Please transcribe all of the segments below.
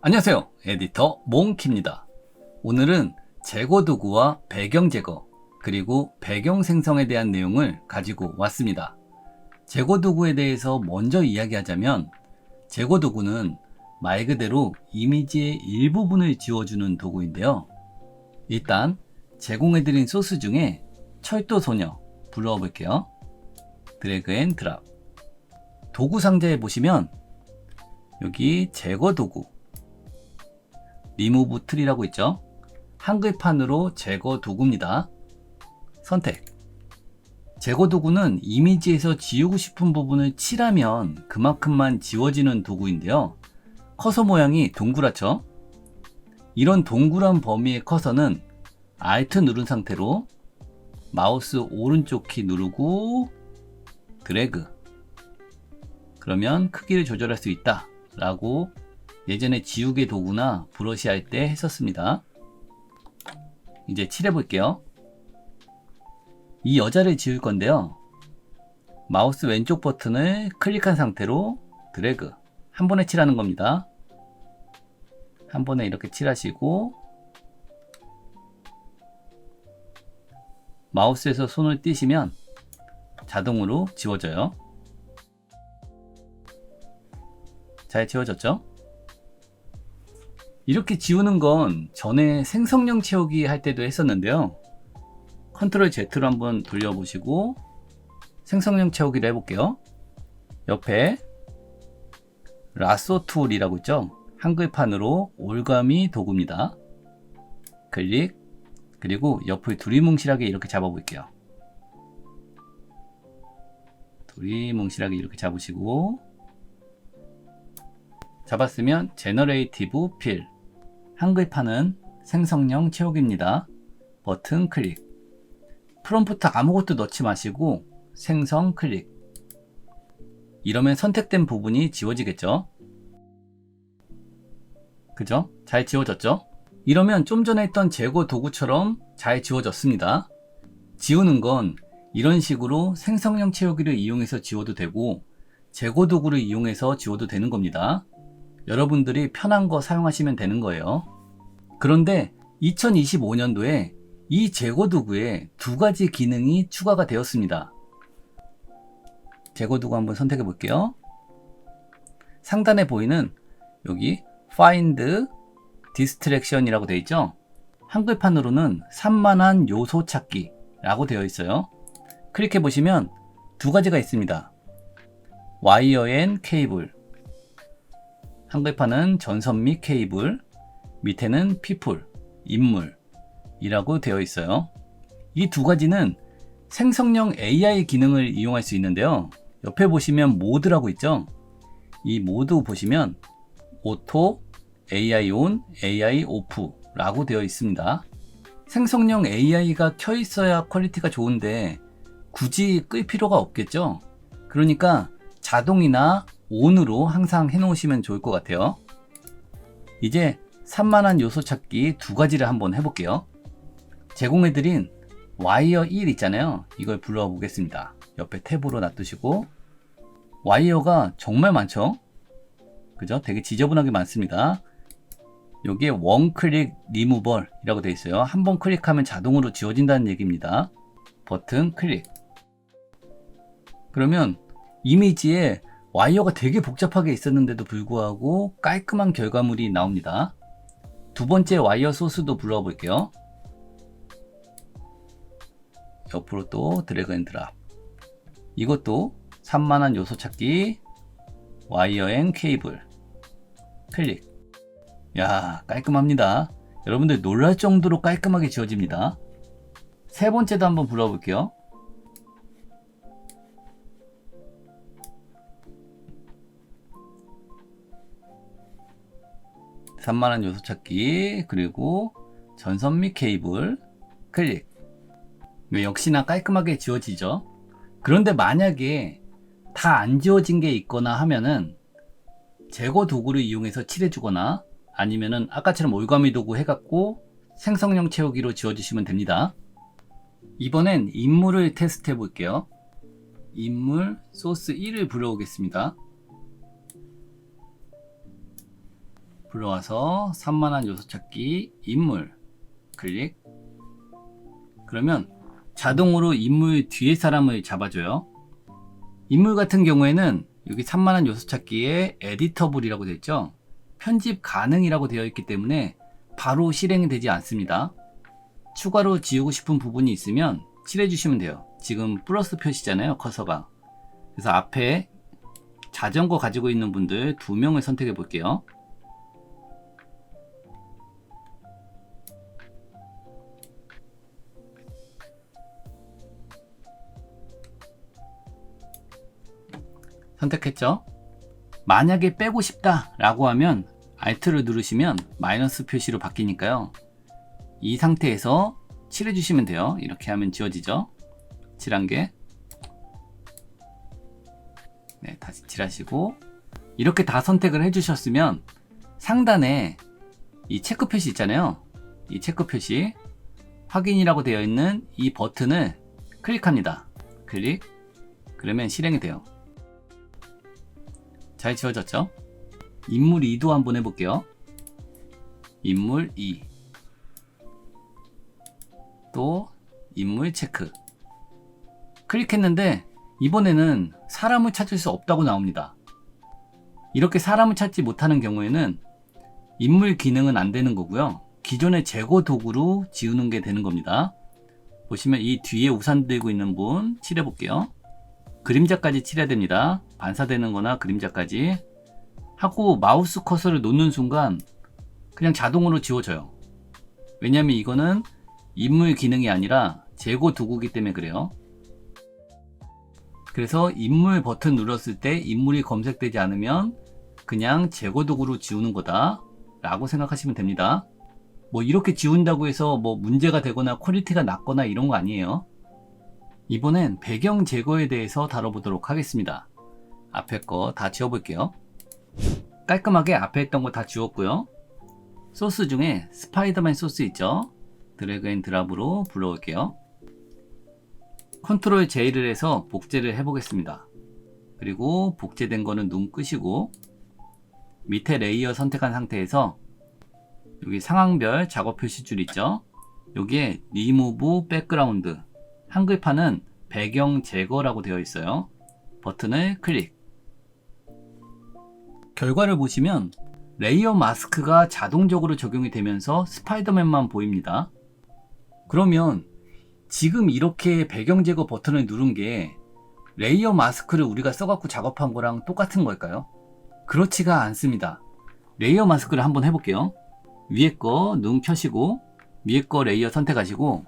안녕하세요. 에디터 몽키입니다. 오늘은 제거 도구와 배경 제거, 그리고 배경 생성에 대한 내용을 가지고 왔습니다. 제거 도구에 대해서 먼저 이야기하자면, 제거 도구는 말 그대로 이미지의 일부분을 지워주는 도구인데요. 일단 제공해드린 소스 중에 철도소녀 불러와 볼게요. 드래그 앤 드랍. 도구 상자에 보시면 여기 제거 도구 리무브 트리라고 있죠. 한글판으로 제거 도구입니다. 선택. 제거 도구는 이미지에서 지우고 싶은 부분을 칠하면 그만큼만 지워지는 도구인데요. 커서 모양이 동그랗죠. 이런 동그란 범위의 커서는 Alt 누른 상태로 마우스 오른쪽 키 누르고 드래그. 그러면 크기를 조절할 수 있다 라고 예전에 지우개 도구나 브러쉬 할 때 했었습니다. 이제 칠해 볼게요. 이 여자를 지울 건데요. 마우스 왼쪽 버튼을 클릭한 상태로 드래그. 한 번에 칠하는 겁니다. 한 번에 이렇게 칠하시고 마우스에서 손을 떼시면 자동으로 지워져요. 잘 지워졌죠? 이렇게 지우는 건 전에 생성형 채우기 할 때도 했었는데요. 컨트롤 Z로 한번 돌려보시고 생성형 채우기를 해볼게요. 옆에 라쏘 툴이라고 있죠. 한글판으로 올가미 도구입니다. 클릭, 그리고 옆을 두리뭉실하게 이렇게 잡아볼게요. 두리뭉실하게 이렇게 잡으시고 잡았으면 제너레이티브 필, 한글판은 생성형 채우기입니다. 버튼 클릭. 프롬프트 아무것도 넣지 마시고 생성 클릭. 이러면 선택된 부분이 지워지겠죠? 그죠? 잘 지워졌죠? 이러면 좀 전에 했던 제거 도구처럼 잘 지워졌습니다. 지우는 건 이런 식으로 생성형 채우기를 이용해서 지워도 되고 제거 도구를 이용해서 지워도 되는 겁니다. 여러분들이 편한 거 사용하시면 되는 거예요. 그런데 2025년도에 이 제거 도구에 두 가지 기능이 추가가 되었습니다. 제거 도구 한번 선택해 볼게요. 상단에 보이는 여기 Find Distraction 이라고 되어 있죠. 한글판으로는 산만한 요소 찾기 라고 되어 있어요. 클릭해 보시면 두 가지가 있습니다. 와이어 앤 케이블, 한글판은 전선 및 케이블, 밑에는 people, 인물 이라고 되어 있어요. 이 두 가지는 생성형 AI 기능을 이용할 수 있는데요. 옆에 보시면 모드라고 있죠. 이 모드 보시면 오토, AI on, AI off 라고 되어 있습니다. 생성형 AI가 켜 있어야 퀄리티가 좋은데 굳이 끌 필요가 없겠죠. 그러니까 자동이나 ON으로 항상 해놓으시면 좋을 것 같아요. 이제 산만한 요소 찾기 두 가지를 한번 해볼게요. 제공해드린 와이어 1 있잖아요. 이걸 불러와 보겠습니다. 옆에 탭으로 놔두시고 와이어가 정말 많죠? 그죠? 되게 지저분하게 많습니다. 여기에 원클릭 리무벌 이라고 되어 있어요. 한번 클릭하면 자동으로 지워진다는 얘기입니다. 버튼 클릭. 그러면 이미지에 와이어가 되게 복잡하게 있었는데도 불구하고 깔끔한 결과물이 나옵니다. 두 번째 와이어 소스도 불러와 볼게요. 옆으로 또 드래그 앤 드랍. 이것도 산만한 요소 찾기, 와이어 앤 케이블, 클릭. 야, 깔끔합니다. 여러분들 놀랄 정도로 깔끔하게 지워집니다. 세 번째도 한번 불러와 볼게요. 산만한 요소 찾기, 그리고 전선 및 케이블, 클릭. 역시나 깔끔하게 지워지죠. 그런데 만약에 다 안 지워진 게 있거나 하면은 제거 도구를 이용해서 칠해주거나 아니면은 아까처럼 올가미 도구 해갖고 생성형 채우기로 지워주시면 됩니다. 이번엔 인물을 테스트 해볼게요. 인물 소스 1을 불러오겠습니다. 불러와서 산만한 요소 찾기 인물 클릭. 그러면 자동으로 인물 뒤에 사람을 잡아줘요. 인물 같은 경우에는 여기 산만한 요소 찾기에 에디터블이라고 되어 있죠. 편집 가능이라고 되어 있기 때문에 바로 실행이 되지 않습니다. 추가로 지우고 싶은 부분이 있으면 칠해 주시면 돼요. 지금 플러스 표시잖아요, 커서가. 그래서 앞에 자전거 가지고 있는 분들 2명을 선택해 볼게요. 선택했죠? 만약에 빼고 싶다 라고 하면 Alt를 누르시면 마이너스 표시로 바뀌니까요. 이 상태에서 칠해 주시면 돼요. 이렇게 하면 지워지죠. 칠한 게. 네, 다시 칠하시고 이렇게 다 선택을 해 주셨으면 상단에 이 체크 표시 있잖아요. 이 체크 표시 확인이라고 되어 있는 이 버튼을 클릭합니다. 클릭. 그러면 실행이 돼요. 잘 지워졌죠? 인물 2도 한번 해볼게요. 인물 2. 또 인물 체크. 클릭했는데 이번에는 사람을 찾을 수 없다고 나옵니다. 이렇게 사람을 찾지 못하는 경우에는 인물 기능은 안 되는 거고요. 기존의 제거 도구로 지우는 게 되는 겁니다. 보시면 이 뒤에 우산 들고 있는 분 칠해 볼게요. 그림자까지 칠해야 됩니다. 반사되는 거나 그림자까지 하고 마우스 커서를 놓는 순간 그냥 자동으로 지워져요. 왜냐면 이거는 인물 기능이 아니라 제거 도구이기 때문에 그래요. 그래서 인물 버튼 눌렀을 때 인물이 검색되지 않으면 그냥 제거 도구로 지우는 거다 라고 생각하시면 됩니다. 뭐 이렇게 지운다고 해서 뭐 문제가 되거나 퀄리티가 낮거나 이런 거 아니에요. 이번엔 배경 제거에 대해서 다뤄보도록 하겠습니다. 앞에 거 다 지워볼게요. 깔끔하게 앞에 했던 거 다 지웠고요. 소스 중에 스파이더맨 소스 있죠? 드래그 앤 드랍으로 불러올게요. 컨트롤 J를 해서 복제를 해보겠습니다. 그리고 복제된 거는 눈 끄시고 밑에 레이어 선택한 상태에서 여기 상황별 작업 표시줄 있죠? 여기에 리무브 백그라운드 한글판은 배경 제거라고 되어 있어요. 버튼을 클릭. 결과를 보시면 레이어 마스크가 자동적으로 적용이 되면서 스파이더맨만 보입니다. 그러면 지금 이렇게 배경 제거 버튼을 누른 게 레이어 마스크를 우리가 써갖고 작업한 거랑 똑같은 걸까요? 그렇지가 않습니다. 레이어 마스크를 한번 해볼게요. 위에 거 눈 켜시고 위에 거 레이어 선택하시고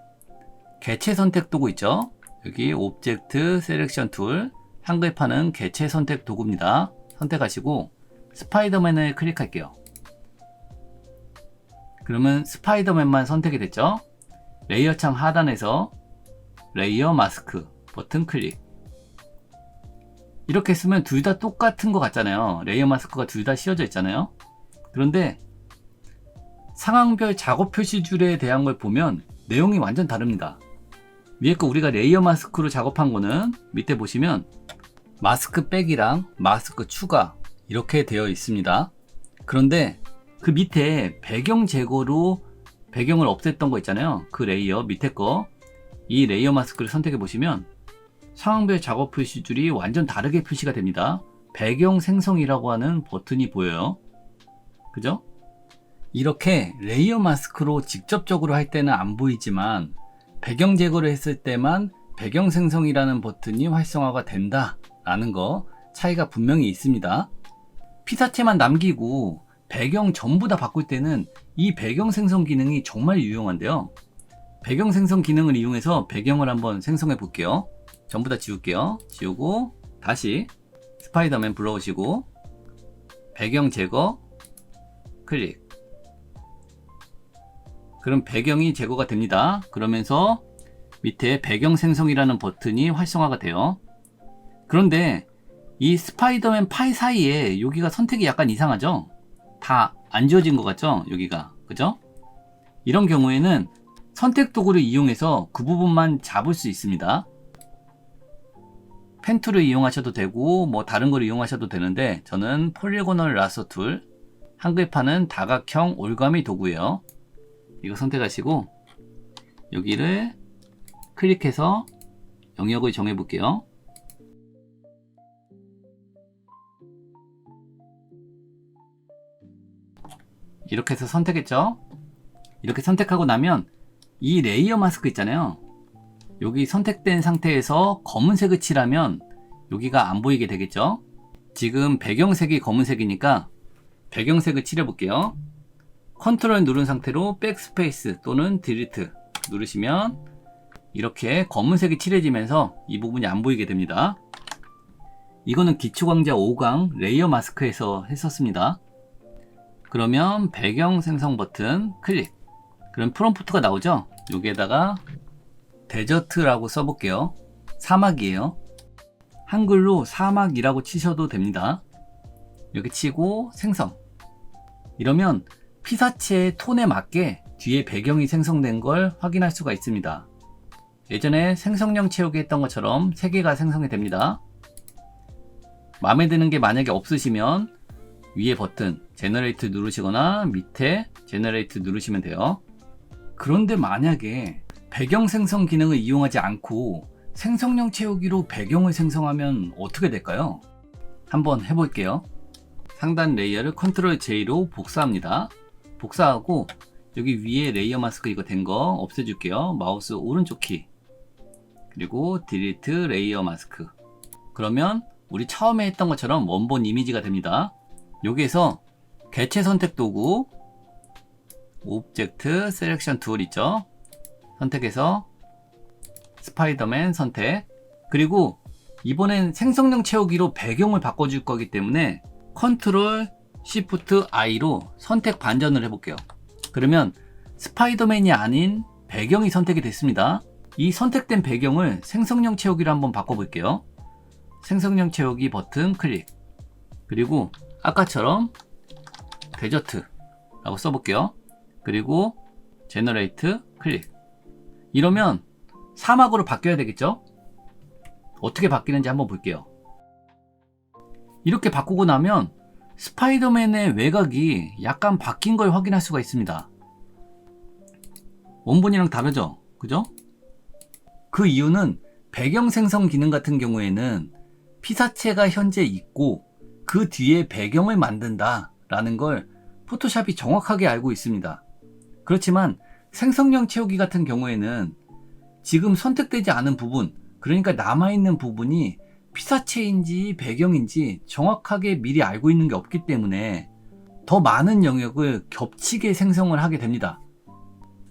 개체 선택 도구 있죠? 여기 오브젝트 셀렉션 툴 한글판은 개체 선택 도구입니다. 선택하시고 스파이더맨을 클릭할게요. 그러면 스파이더맨만 선택이 됐죠? 레이어 창 하단에서 레이어 마스크 버튼 클릭. 이렇게 쓰면 둘 다 똑같은 것 같잖아요. 레이어 마스크가 둘 다 씌워져 있잖아요. 그런데 상황별 작업 표시줄에 대한 걸 보면 내용이 완전 다릅니다. 위에 거 우리가 레이어 마스크로 작업한 거는 밑에 보시면 마스크 백이랑 마스크 추가 이렇게 되어 있습니다. 그런데 그 밑에 배경 제거로 배경을 없앴던 거 있잖아요. 그 레이어 밑에 거 이 레이어 마스크를 선택해 보시면 상황별 작업 표시줄이 완전 다르게 표시가 됩니다. 배경 생성이라고 하는 버튼이 보여요. 그죠? 이렇게 레이어 마스크로 직접적으로 할 때는 안 보이지만 배경 제거를 했을 때만 배경 생성이라는 버튼이 활성화가 된다 라는 거 차이가 분명히 있습니다. 피사체만 남기고 배경 전부 다 바꿀 때는 이 배경 생성 기능이 정말 유용한데요. 배경 생성 기능을 이용해서 배경을 한번 생성해 볼게요. 전부 다 지울게요. 지우고 다시 스파이더맨 불러오시고 배경 제거 클릭. 그럼 배경이 제거가 됩니다. 그러면서 밑에 배경 생성이라는 버튼이 활성화가 돼요. 그런데 이 스파이더맨 파일 사이에 여기가 선택이 약간 이상하죠? 다 안 지워진 것 같죠? 여기가. 그죠? 이런 경우에는 선택 도구를 이용해서 그 부분만 잡을 수 있습니다. 펜 툴을 이용하셔도 되고 뭐 다른 걸 이용하셔도 되는데 저는 폴리고널 라서 툴 한글판은 다각형 올가미 도구예요. 이거 선택하시고 여기를 클릭해서 영역을 정해 볼게요. 이렇게 해서 선택했죠. 이렇게 선택하고 나면 이 레이어 마스크 있잖아요. 여기 선택된 상태에서 검은색을 칠하면 여기가 안 보이게 되겠죠. 지금 배경색이 검은색이니까 배경색을 칠해 볼게요. 컨트롤 누른 상태로 백스페이스 또는 딜리트 누르시면 이렇게 검은색이 칠해지면서 이 부분이 안 보이게 됩니다. 이거는 기초광자 5강 레이어 마스크에서 했었습니다. 그러면 배경 생성 버튼 클릭. 그럼 프롬프트가 나오죠. 여기에다가 데저트라고 써볼게요. 사막이에요. 한글로 사막이라고 치셔도 됩니다. 여기 치고 생성. 이러면 피사체의 톤에 맞게 뒤에 배경이 생성된 걸 확인할 수가 있습니다. 예전에 생성형 채우기 했던 것처럼 3개가 생성이 됩니다. 마음에 드는 게 만약에 없으시면 위에 버튼 제너레이트 누르시거나 밑에 제너레이트 누르시면 돼요. 그런데 만약에 배경 생성 기능을 이용하지 않고 생성형 채우기로 배경을 생성하면 어떻게 될까요? 한번 해볼게요. 상단 레이어를 컨트롤 J로 복사합니다. 복사하고 여기 위에 레이어 마스크 이거 된 거 없애줄게요. 마우스 오른쪽 키 그리고 딜리트 레이어 마스크. 그러면 우리 처음에 했던 것처럼 원본 이미지가 됩니다. 여기에서 개체 선택 도구 오브젝트 셀렉션 툴 있죠. 선택해서 스파이더맨 선택. 그리고 이번엔 생성형 채우기로 배경을 바꿔줄 거기 때문에 컨트롤 시프트 I로 선택 반전을 해볼게요. 그러면 스파이더맨이 아닌 배경이 선택이 됐습니다. 이 선택된 배경을 생성형 채우기로 한번 바꿔볼게요. 생성형 채우기 버튼 클릭. 그리고 아까처럼 데저트라고 써볼게요. 그리고 제너레이트 클릭. 이러면 사막으로 바뀌어야 되겠죠? 어떻게 바뀌는지 한번 볼게요. 이렇게 바꾸고 나면 스파이더맨의 외곽이 약간 바뀐 걸 확인할 수가 있습니다. 원본이랑 다르죠? 그죠? 그 이유는 배경 생성 기능 같은 경우에는 피사체가 현재 있고 그 뒤에 배경을 만든다 라는 걸 포토샵이 정확하게 알고 있습니다. 그렇지만 생성형 채우기 같은 경우에는 지금 선택되지 않은 부분, 그러니까 남아있는 부분이 피사체인지 배경인지 정확하게 미리 알고 있는 게 없기 때문에 더 많은 영역을 겹치게 생성을 하게 됩니다.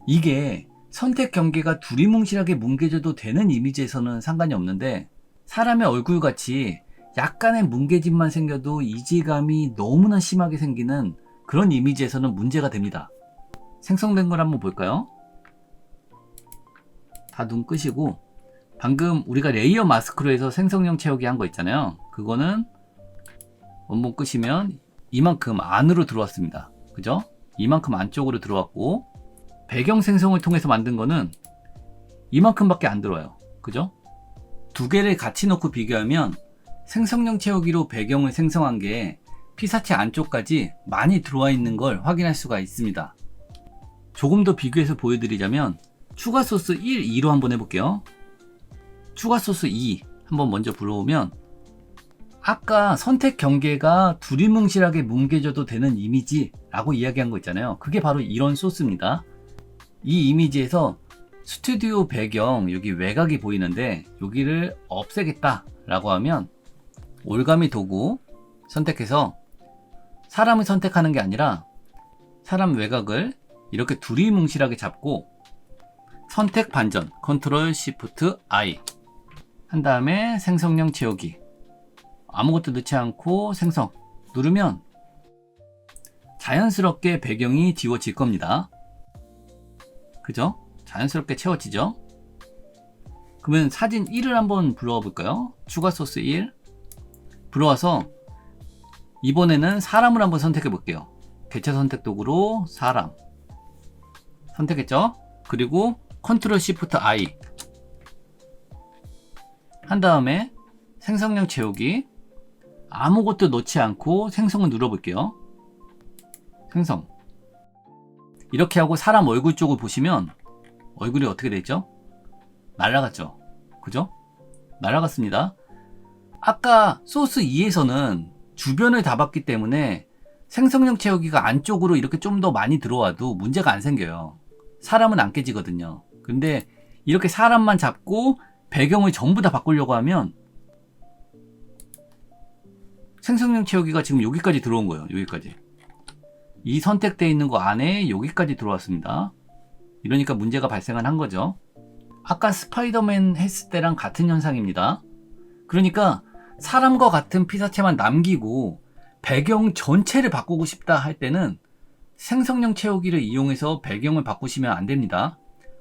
이게 선택 경계가 두리뭉실하게 뭉개져도 되는 이미지에서는 상관이 없는데 사람의 얼굴 같이 약간의 뭉개짐만 생겨도 이질감이 너무나 심하게 생기는 그런 이미지에서는 문제가 됩니다. 생성된 걸 한번 볼까요? 다 눈 끄시고 방금 우리가 레이어 마스크로 해서 생성형 채우기 한 거 있잖아요. 그거는 원본 끄시면 이만큼 안으로 들어왔습니다. 그죠? 이만큼 안쪽으로 들어왔고 배경 생성을 통해서 만든 거는 이만큼밖에 안 들어와요. 그죠? 두 개를 같이 놓고 비교하면 생성형 채우기로 배경을 생성한 게 피사체 안쪽까지 많이 들어와 있는 걸 확인할 수가 있습니다. 조금 더 비교해서 보여드리자면 추가 소스 1, 2로 한번 해볼게요. 추가 소스 2 한번 먼저 불러오면 아까 선택 경계가 두리뭉실하게 뭉개져도 되는 이미지라고 이야기한 거 있잖아요. 그게 바로 이런 소스입니다. 이 이미지에서 스튜디오 배경 여기 외곽이 보이는데 여기를 없애겠다 라고 하면 올가미 도구 선택해서 사람을 선택하는 게 아니라 사람 외곽을 이렇게 두리뭉실하게 잡고 선택 반전 컨트롤 시프트 I 한 다음에 생성형 채우기 아무것도 넣지 않고 생성 누르면 자연스럽게 배경이 지워질 겁니다. 그죠? 자연스럽게 채워지죠? 그러면 사진 1을 한번 불러와 볼까요? 추가 소스 1 불러와서 이번에는 사람을 한번 선택해 볼게요. 개체 선택 도구로 사람 선택했죠? 그리고 컨트롤 시프트 I 한 다음에 생성형 채우기 아무것도 넣지 않고 생성을 눌러 볼게요. 생성. 이렇게 하고 사람 얼굴 쪽을 보시면 얼굴이 어떻게 되죠? 날아갔죠. 그죠? 날아갔습니다. 아까 소스 2에서는 주변을 다 봤기 때문에 생성형 채우기가 안쪽으로 이렇게 좀 더 많이 들어와도 문제가 안 생겨요. 사람은 안 깨지거든요. 근데 이렇게 사람만 잡고 배경을 전부 다 바꾸려고 하면 생성형 채우기가 지금 여기까지 들어온 거예요. 여기까지. 이 선택되어 있는 거 안에 여기까지 들어왔습니다. 이러니까 문제가 발생을 한 거죠. 아까 스파이더맨 했을 때랑 같은 현상입니다. 그러니까 사람과 같은 피사체만 남기고 배경 전체를 바꾸고 싶다 할 때는 생성형 채우기를 이용해서 배경을 바꾸시면 안 됩니다.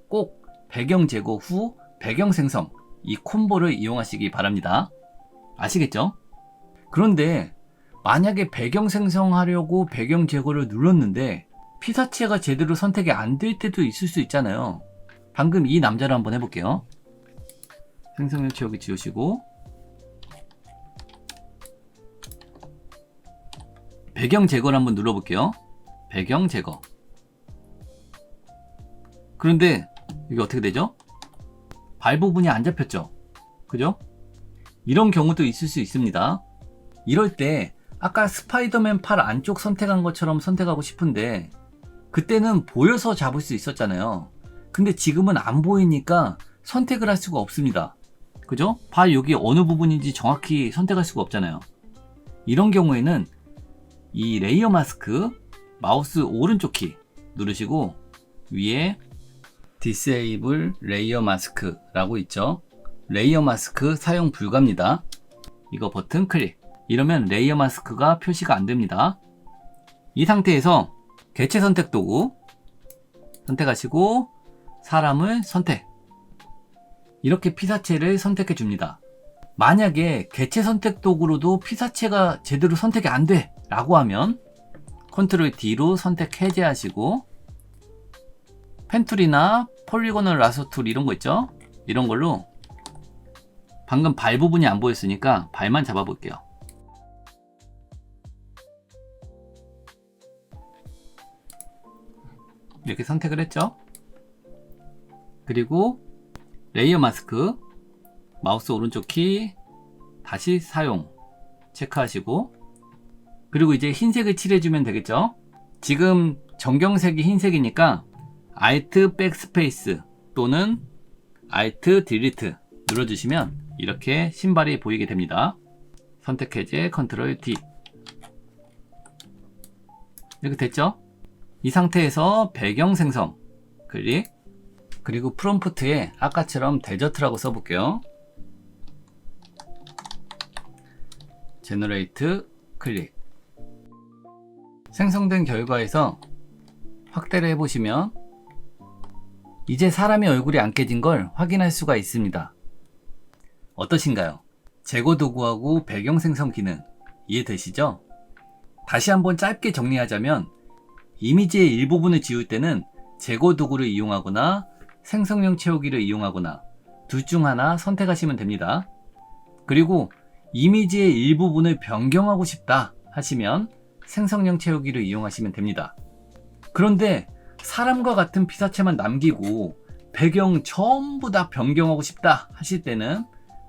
꼭 배경 제거 후 배경 생성, 이 콤보를 이용하시기 바랍니다. 아시겠죠? 그런데 만약에 배경 생성하려고 배경 제거를 눌렀는데 피사체가 제대로 선택이 안 될 때도 있을 수 있잖아요. 방금 이 남자를 한번 해볼게요. 생성형 채우기 지우시고 배경 제거를 한번 눌러볼게요. 배경 제거. 그런데 이게 어떻게 되죠? 발 부분이 안 잡혔죠? 그죠? 이런 경우도 있을 수 있습니다. 이럴 때 아까 스파이더맨 팔 안쪽 선택한 것처럼 선택하고 싶은데 그때는 보여서 잡을 수 있었잖아요. 근데 지금은 안 보이니까 선택을 할 수가 없습니다. 그죠? 발 여기 어느 부분인지 정확히 선택할 수가 없잖아요. 이런 경우에는 이 레이어 마스크 마우스 오른쪽 키 누르시고 위에 Disable 레이어 마스크라고 있죠. 레이어 마스크 사용 불가입니다. 이거 버튼 클릭. 이러면 레이어 마스크가 표시가 안 됩니다. 이 상태에서 개체 선택 도구 선택하시고 사람을 선택. 이렇게 피사체를 선택해 줍니다. 만약에 개체 선택 도구로도 피사체가 제대로 선택이 안 돼 라고 하면 컨트롤 D로 선택 해제하시고 펜툴이나 폴리고널 라서 툴 이런 거 있죠? 이런 걸로 방금 발 부분이 안 보였으니까 발만 잡아 볼게요. 이렇게 선택을 했죠? 그리고 레이어 마스크 마우스 오른쪽 키 다시 사용 체크하시고 그리고 이제 흰색을 칠해주면 되겠죠? 지금 정경색이 흰색이니까 Alt 백스페이스 또는 Alt 딜리트 눌러주시면 이렇게 신발이 보이게 됩니다. 선택 해제 컨트롤 D 이렇게 됐죠? 이 상태에서 배경 생성 클릭 그리고 프롬프트에 아까처럼 데저트라고 써볼게요. 제너레이트 클릭. 생성된 결과에서 확대를 해보시면 이제 사람의 얼굴이 안 깨진 걸 확인할 수가 있습니다. 어떠신가요? 제거 도구하고 배경 생성 기능 이해되시죠? 다시 한번 짧게 정리하자면 이미지의 일부분을 지울 때는 제거 도구를 이용하거나 생성형 채우기를 이용하거나 둘 중 하나 선택하시면 됩니다. 그리고 이미지의 일부분을 변경하고 싶다 하시면 생성형 채우기를 이용하시면 됩니다. 그런데 사람과 같은 피사체만 남기고 배경 전부 다 변경하고 싶다 하실 때는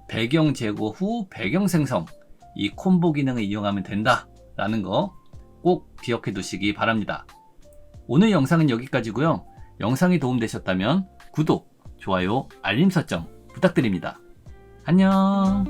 배경 제거 후 배경 생성 이 콤보 기능을 이용하면 된다 라는 거 꼭 기억해 두시기 바랍니다. 오늘 영상은 여기까지고요. 영상이 도움되셨다면 구독, 좋아요, 알림 설정 부탁드립니다. 안녕.